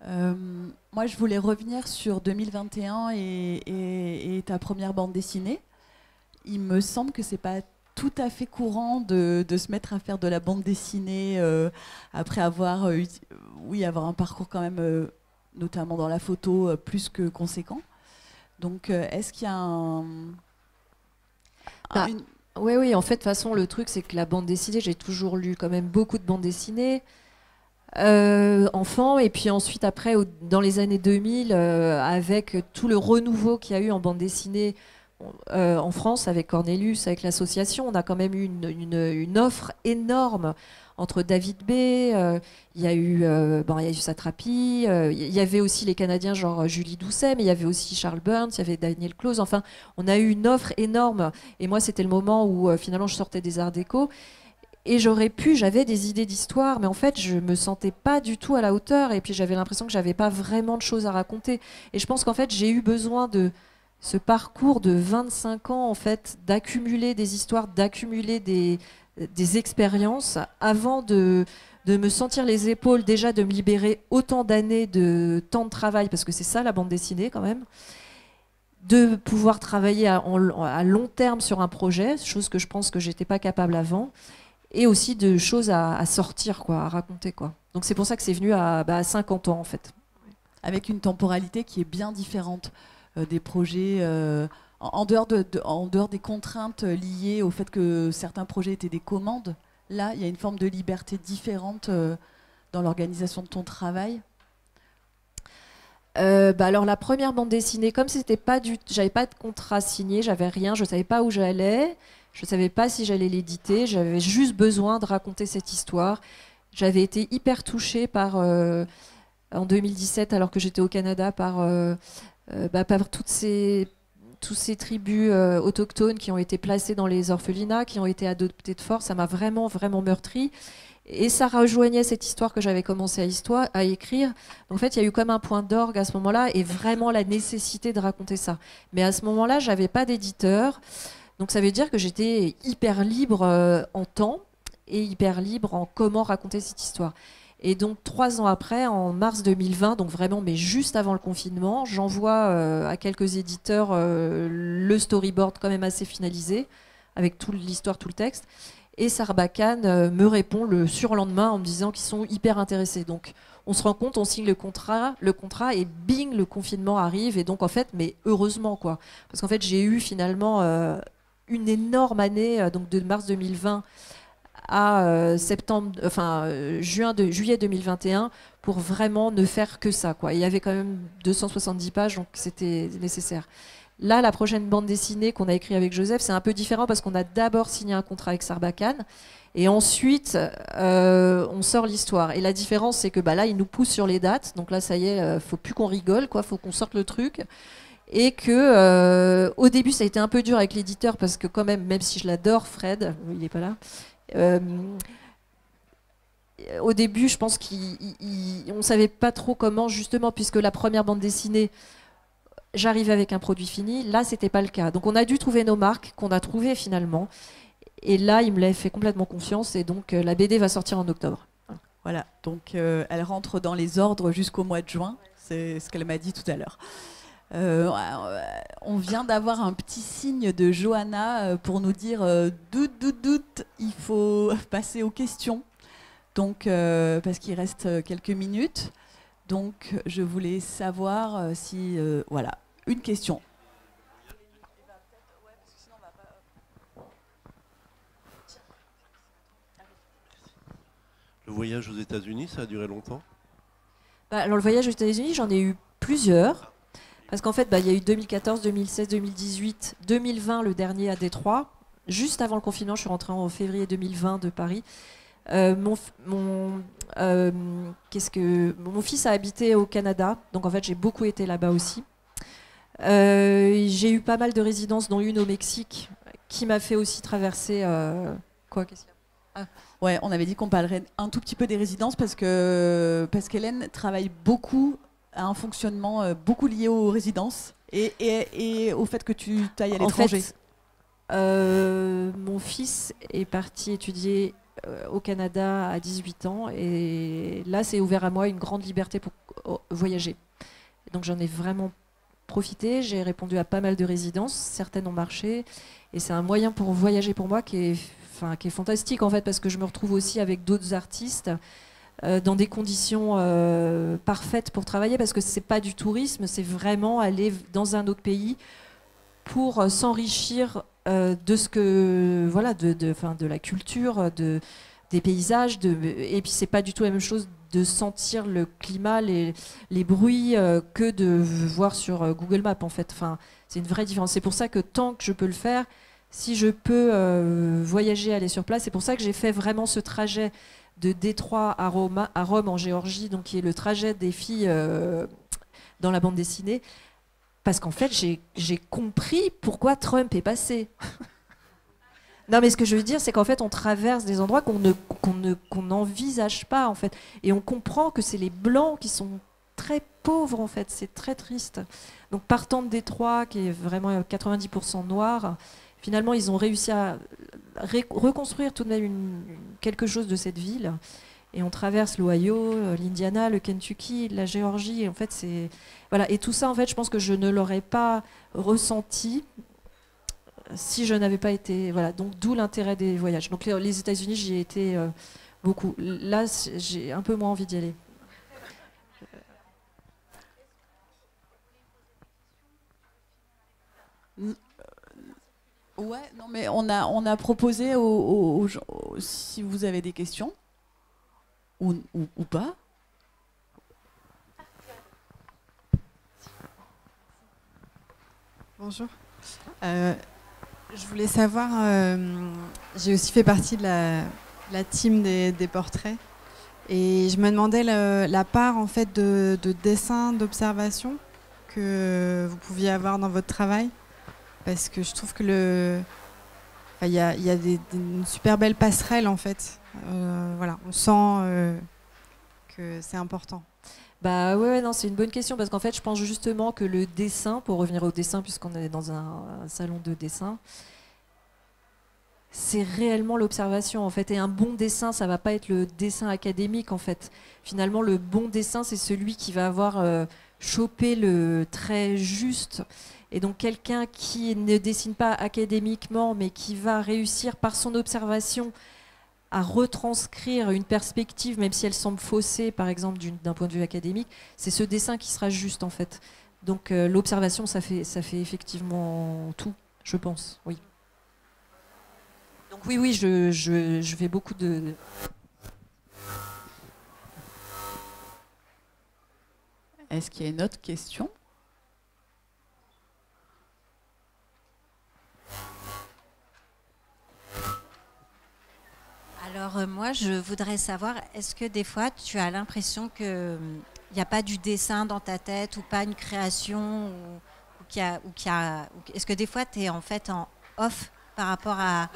Moi, je voulais revenir sur 2021 et ta première bande dessinée. Il me semble que c'est pas tout à fait courant de se mettre à faire de la bande dessinée après avoir un parcours quand même... notamment dans la photo, plus que conséquent. Donc, est-ce qu'il y a Oui, en fait, de toute façon, le truc, c'est que la bande dessinée, j'ai toujours lu quand même beaucoup de bandes dessinées, enfant, et puis ensuite, après, dans les années 2000, avec tout le renouveau qu'il y a eu en bande dessinée en France, avec Cornelius, avec l'association, on a quand même eu une offre énorme entre David B, il y a eu Satrapi, il y avait aussi les Canadiens genre Julie Doucet, mais il y avait aussi Charles Burns, il y avait Daniel Close. Enfin, on a eu une offre énorme. Et moi, c'était le moment où finalement je sortais des Arts Déco. Et j'avais des idées d'histoire, mais en fait, je me sentais pas du tout à la hauteur. Et puis j'avais l'impression que j'avais pas vraiment de choses à raconter. Et je pense qu'en fait, j'ai eu besoin de ce parcours de 25 ans, en fait, d'accumuler des histoires, d'accumuler des expériences avant de me sentir les épaules, déjà de me libérer autant d'années de temps de travail, parce que c'est ça la bande dessinée quand même, de pouvoir travailler à long terme sur un projet, chose que je pense que j'étais pas capable avant, et aussi de choses à sortir, quoi, à raconter, quoi. Donc c'est pour ça que c'est venu à 50 ans en fait. Avec une temporalité qui est bien différente des projets... En dehors des contraintes liées au fait que certains projets étaient des commandes, là, il y a une forme de liberté différente dans l'organisation de ton travail. Alors la première bande dessinée, comme j'avais pas de contrat signé, j'avais rien, je savais pas où j'allais, je savais pas si j'allais l'éditer, j'avais juste besoin de raconter cette histoire. J'avais été hyper touchée par en 2017, alors que j'étais au Canada, par tous ces tribus autochtones qui ont été placées dans les orphelinats, qui ont été adoptées de force. Ça m'a vraiment, vraiment meurtrie. Et ça rejoignait cette histoire que j'avais commencé à écrire. Donc, en fait, il y a eu comme un point d'orgue à ce moment-là et vraiment la nécessité de raconter ça. Mais à ce moment-là, je n'avais pas d'éditeur. Donc, ça veut dire que j'étais hyper libre en temps et hyper libre en comment raconter cette histoire. Et donc 3 ans après, en mars 2020, donc vraiment, mais juste avant le confinement, j'envoie à quelques éditeurs le storyboard quand même assez finalisé, avec toute l'histoire, tout le texte. Et Sarbacane me répond le surlendemain en me disant qu'ils sont hyper intéressés. Donc on se rend compte, on signe le contrat et bing, le confinement arrive. Et donc en fait, mais heureusement quoi, parce qu'en fait j'ai eu finalement une énorme année, donc de mars 2020 à juillet 2021 pour vraiment ne faire que ça quoi. Il y avait quand même 270 pages, donc c'était nécessaire. Là, la prochaine bande dessinée qu'on a écrite avec Joseph, c'est un peu différent parce qu'on a d'abord signé un contrat avec Sarbacane et ensuite on sort l'histoire. Et la différence, c'est que là, il nous pousse sur les dates. Donc là, ça y est, faut plus qu'on rigole, quoi. Faut qu'on sorte le truc. Et que au début, ça a été un peu dur avec l'éditeur parce que quand même si je l'adore, Fred, il n'est pas là. Au début, je pense qu'on ne savait pas trop comment, justement, puisque la première bande dessinée, j'arrivais avec un produit fini. Là, c'était pas le cas. Donc, on a dû trouver nos marques, qu'on a trouvées finalement. Et là, il me l'a fait complètement confiance. Et donc, la BD va sortir en octobre. Voilà. Donc, elle rentre dans les ordres jusqu'au mois de juin. C'est ce qu'elle m'a dit tout à l'heure. On vient d'avoir un petit signe de Johanna pour nous dire doute, il faut passer aux questions. Donc, parce qu'il reste quelques minutes. Donc, je voulais savoir si... voilà, une question. Le voyage aux États-Unis, ça a duré longtemps? Alors, le voyage aux États-Unis, j'en ai eu plusieurs. Parce qu'en fait, il y a eu 2014, 2016, 2018, 2020, le dernier à Détroit. Juste avant le confinement, je suis rentrée en février 2020 de Paris. Mon fils a habité au Canada, donc en fait j'ai beaucoup été là-bas aussi. J'ai eu pas mal de résidences, dont une au Mexique, qui m'a fait aussi traverser. Qu'est-ce qu'il y a ? Ouais, on avait dit qu'on parlerait un tout petit peu des résidences parce qu'Hélène travaille beaucoup à un fonctionnement beaucoup lié aux résidences et au fait que tu ailles à l'étranger. En fait, mon fils est parti étudier au Canada à 18 ans et là c'est ouvert à moi une grande liberté pour voyager. Donc j'en ai vraiment profité, j'ai répondu à pas mal de résidences, certaines ont marché et c'est un moyen pour voyager pour moi qui est fantastique en fait parce que je me retrouve aussi avec d'autres artistes dans des conditions parfaites pour travailler parce que c'est pas du tourisme, c'est vraiment aller dans un autre pays pour s'enrichir de ce que de la culture, des paysages, et puis c'est pas du tout la même chose de sentir le climat, les bruits que de voir sur Google Maps en fait. Enfin, c'est une vraie différence. C'est pour ça que tant que je peux le faire, si je peux voyager, aller sur place, c'est pour ça que j'ai fait vraiment ce trajet de Détroit à Rome en Géorgie, donc qui est le trajet des filles dans la bande dessinée. Parce qu'en fait, j'ai compris pourquoi Trump est passé. Non, mais ce que je veux dire, c'est qu'en fait, on traverse des endroits qu'on n'envisage pas, en fait. Et on comprend que c'est les Blancs qui sont très pauvres, en fait. C'est très triste. Donc, partant de Détroit, qui est vraiment 90% noir, finalement, ils ont réussi à reconstruire tout de même quelque chose de cette ville. Et on traverse l'Ohio, l'Indiana, le Kentucky, la Géorgie. Et en fait, c'est voilà. Et tout ça, en fait, je pense que je ne l'aurais pas ressenti si je n'avais pas été. Voilà. Donc, d'où l'intérêt des voyages. Donc, les États-Unis, j'y ai été beaucoup. Là, j'ai un peu moins envie d'y aller. Ouais, non, mais on a proposé aux gens, si vous avez des questions. Ou pas. Bonjour. Je voulais savoir, j'ai aussi fait partie de la team des portraits et je me demandais la part en fait de dessin, d'observation que vous pouviez avoir dans votre travail parce que je trouve que il y a une super belle passerelle en fait. Voilà, on sent que c'est important. Bah ouais, non, c'est une bonne question parce qu'en fait, je pense justement que le dessin, pour revenir au dessin, puisqu'on est dans un salon de dessin, c'est réellement l'observation en fait. Et un bon dessin, ça va pas être le dessin académique en fait. Finalement, le bon dessin, c'est celui qui va avoir chopé le trait juste Et donc quelqu'un qui ne dessine pas académiquement, mais qui va réussir par son observation à retranscrire une perspective, même si elle semble faussée, par exemple, d'un point de vue académique, c'est ce dessin qui sera juste, en fait. Donc l'observation, ça fait effectivement tout, je pense, oui. Donc oui, je fais beaucoup de... Est-ce qu'il y a une autre question ? Alors moi, je voudrais savoir, est-ce que des fois, tu as l'impression qu'il n'y a pas du dessin dans ta tête ou pas une création est-ce que des fois, tu es en fait en off par rapport à...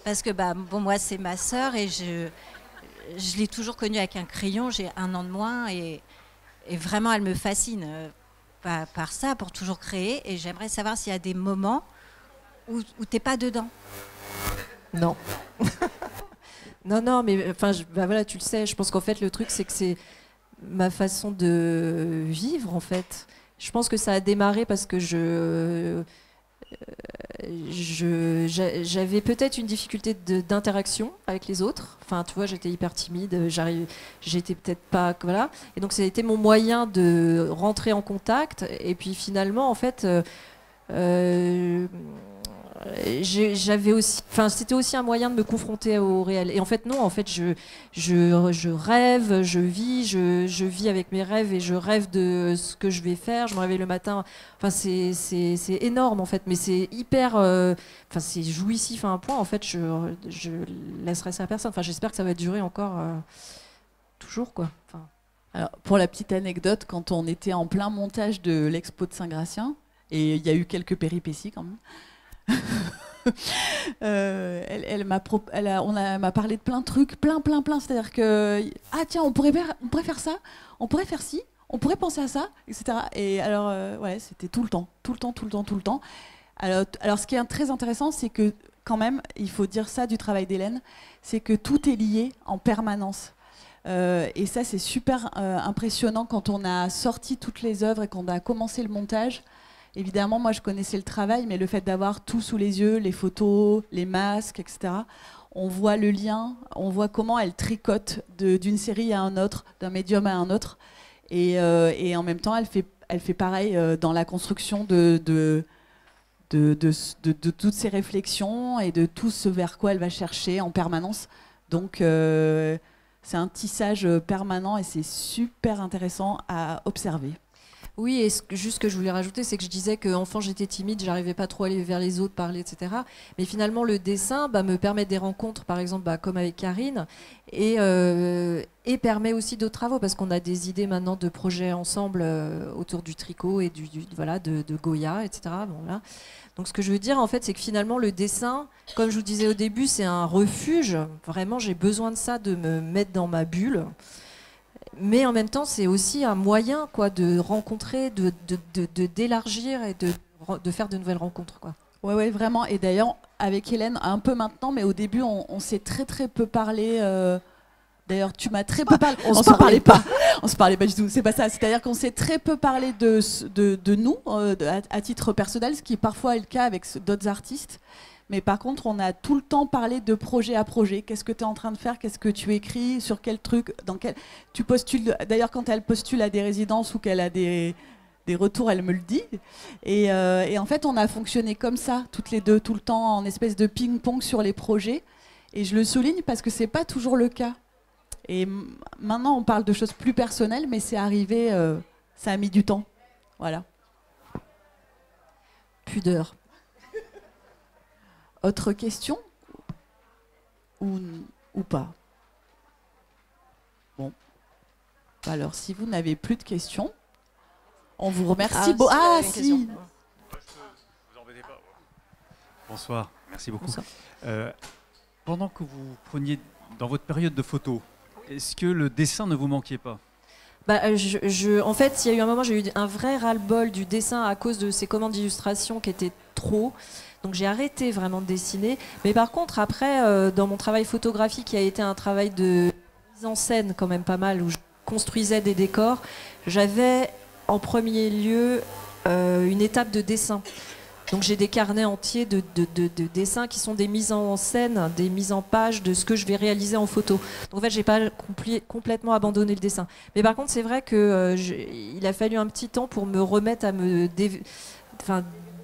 Parce que bon, moi, c'est ma sœur et je l'ai toujours connue avec un crayon, j'ai 1 an de moins et vraiment, elle me fascine par ça, pour toujours créer. Et j'aimerais savoir s'il y a des moments où tu n'es pas dedans. Non. Non, mais enfin, voilà, tu le sais. Je pense qu'en fait, le truc, c'est que c'est ma façon de vivre, en fait. Je pense que ça a démarré parce que j'avais peut-être une difficulté d'interaction avec les autres. Enfin, tu vois, j'étais hyper timide. J'étais peut-être pas, voilà. Et donc, ça a été mon moyen de rentrer en contact. Et puis, finalement, en fait. J'avais aussi, enfin, c'était aussi un moyen de me confronter au réel. Et en fait, non, en fait, je rêve, je vis avec mes rêves et je rêve de ce que je vais faire. Je me réveille le matin. Enfin, c'est énorme, en fait, mais c'est hyper, enfin, c'est jouissif à un point. En fait, je laisserai ça à personne. Enfin, j'espère que ça va durer encore toujours, quoi. Enfin. Alors, pour la petite anecdote, quand on était en plein montage de l'expo de Saint-Gratien, et il y a eu quelques péripéties quand même. Elle m'a parlé de plein de trucs, plein. C'est-à-dire que tiens, on pourrait faire ça, on pourrait faire ci, on pourrait penser à ça, etc. Et alors ouais, c'était tout le temps. Alors ce qui est très intéressant, c'est que quand même, il faut dire ça du travail d'Hélène, c'est que tout est lié en permanence. Et ça, c'est super impressionnant quand on a sorti toutes les œuvres et qu'on a commencé le montage. Évidemment, moi, je connaissais le travail, mais le fait d'avoir tout sous les yeux, les photos, les masques, etc., on voit le lien, on voit comment elle tricote d'une série à un autre, d'un médium à un autre. Et en même temps, elle fait pareil dans la construction de toutes ces réflexions et de tout ce vers quoi elle va chercher en permanence. Donc, c'est un tissage permanent et c'est super intéressant à observer. Oui, et juste ce que je voulais rajouter, c'est que je disais qu'enfant j'étais timide, j'arrivais pas trop à aller vers les autres, parler, etc. Mais finalement, le dessin me permet des rencontres, par exemple, comme avec Karine, et permet aussi d'autres travaux, parce qu'on a des idées maintenant de projets ensemble autour du tricot et de Goya, etc. Bon, là. Donc ce que je veux dire, en fait, c'est que finalement, le dessin, comme je vous disais au début, c'est un refuge. Vraiment, j'ai besoin de ça, de me mettre dans ma bulle. Mais en même temps, c'est aussi un moyen, quoi, de rencontrer, d'élargir et de faire de nouvelles rencontres, quoi. Ouais, vraiment. Et d'ailleurs, avec Hélène, un peu maintenant, mais au début, on s'est très peu parlé. D'ailleurs, tu m'as très peu parlé. On se parlait pas. On se parlait pas du tout. C'est pas ça. C'est-à-dire qu'on s'est très peu parlé de nous, à titre personnel, ce qui parfois est le cas avec d'autres artistes. Mais par contre, on a tout le temps parlé de projet à projet. Qu'est-ce que tu es en train de faire? Qu'est-ce que tu écris? Sur quel truc? Tu postules. D'ailleurs, quand elle postule à des résidences ou qu'elle a des retours, elle me le dit. Et en fait, on a fonctionné comme ça, toutes les deux, tout le temps, en espèce de ping-pong sur les projets. Et je le souligne parce que c'est pas toujours le cas. Et maintenant, on parle de choses plus personnelles, mais c'est arrivé, ça a mis du temps. Voilà. Pudeur. Autre question ou pas? Bon. Alors, si vous n'avez plus de questions, on vous remercie. Si. Vous embêtez pas. Bonsoir, merci beaucoup. Pendant que vous preniez dans votre période de photo, est-ce que le dessin ne vous manquait pas? En fait, il y a eu un moment, j'ai eu un vrai ras-le-bol du dessin à cause de ces commandes d'illustration qui étaient trop. Donc j'ai arrêté vraiment de dessiner. Mais par contre, après, dans mon travail photographique, qui a été un travail de mise en scène quand même pas mal, où je construisais des décors, j'avais en premier lieu une étape de dessin. Donc j'ai des carnets entiers de dessins qui sont des mises en scène, des mises en page de ce que je vais réaliser en photo. Donc en fait, j'ai pas complètement abandonné le dessin. Mais par contre, c'est vrai que il a fallu un petit temps pour me remettre à me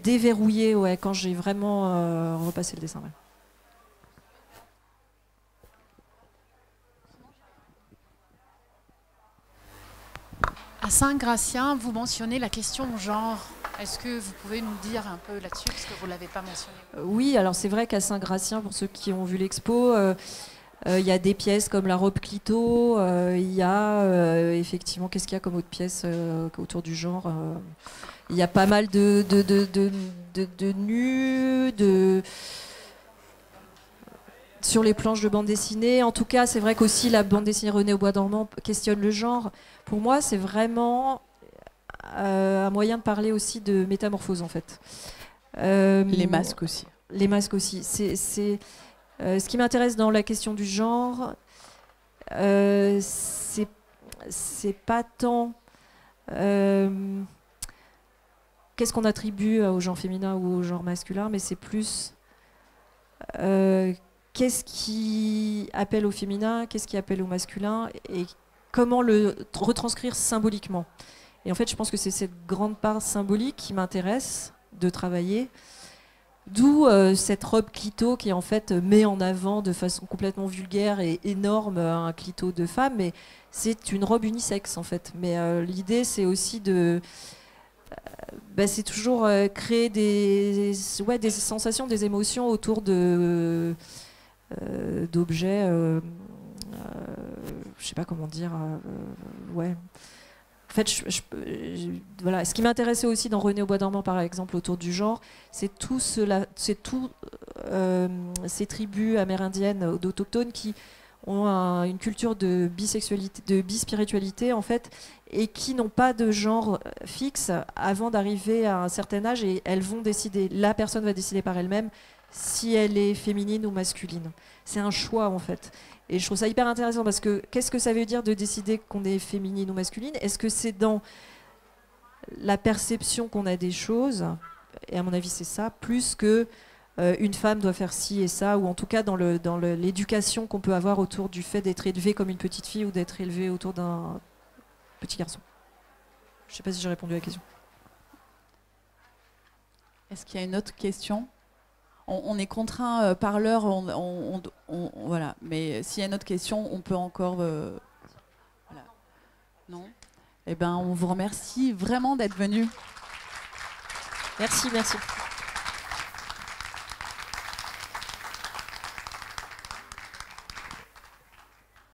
déverrouiller, ouais, quand j'ai vraiment repassé le dessin. Ouais. À Saint-Gratien, vous mentionnez la question genre. Est-ce que vous pouvez nous dire un peu là-dessus, parce que vous ne l'avez pas mentionné? Oui, alors c'est vrai qu'à Saint-Gratien, pour ceux qui ont vu l'expo, il y a des pièces comme la robe Clito, il y a effectivement, qu'est-ce qu'il y a comme autre pièce autour du genre il y a pas mal de nus, sur les planches de bande dessinée. En tout cas, c'est vrai qu'aussi la bande dessinée René au bois dormant questionne le genre. Pour moi, c'est vraiment un moyen de parler aussi de métamorphose, en fait. Les masques aussi. Les masques aussi. Ce qui m'intéresse dans la question du genre, c'est pas tant qu'est-ce qu'on attribue au genre féminin ou au genre masculin, mais c'est plus qu'est-ce qui appelle au féminin, qu'est-ce qui appelle au masculin, et comment le retranscrire symboliquement. Et en fait, je pense que c'est cette grande part symbolique qui m'intéresse de travailler. D'où cette robe clito qui en fait met en avant de façon complètement vulgaire et énorme un clito de femme, mais c'est une robe unisexe en fait. Mais l'idée c'est aussi de... c'est toujours créer des sensations, des émotions autour d'objets, je sais pas comment dire, ouais. En fait, voilà. Ce qui m'intéressait aussi dans René au bois dormant, par exemple, autour du genre, c'est tout ces tribus amérindiennes d'autochtones qui ont une culture de bisexualité, de bispiritualité, en fait, et qui n'ont pas de genre fixe avant d'arriver à un certain âge, et elles vont décider. La personne va décider par elle-même si elle est féminine ou masculine. C'est un choix, en fait. Et je trouve ça hyper intéressant parce que qu'est-ce que ça veut dire de décider qu'on est féminine ou masculine? Est-ce que c'est dans la perception qu'on a des choses? Et à mon avis, c'est ça, plus que une femme doit faire ci et ça, ou en tout cas dans l'éducation qu'on peut avoir autour du fait d'être élevée comme une petite fille ou d'être élevée autour d'un petit garçon. Je ne sais pas si j'ai répondu à la question. Est-ce qu'il y a une autre question? On est contraint par l'heure, voilà. Mais s'il y a une autre question, on peut encore... voilà. Non? Eh ben, on vous remercie vraiment d'être venu. Merci.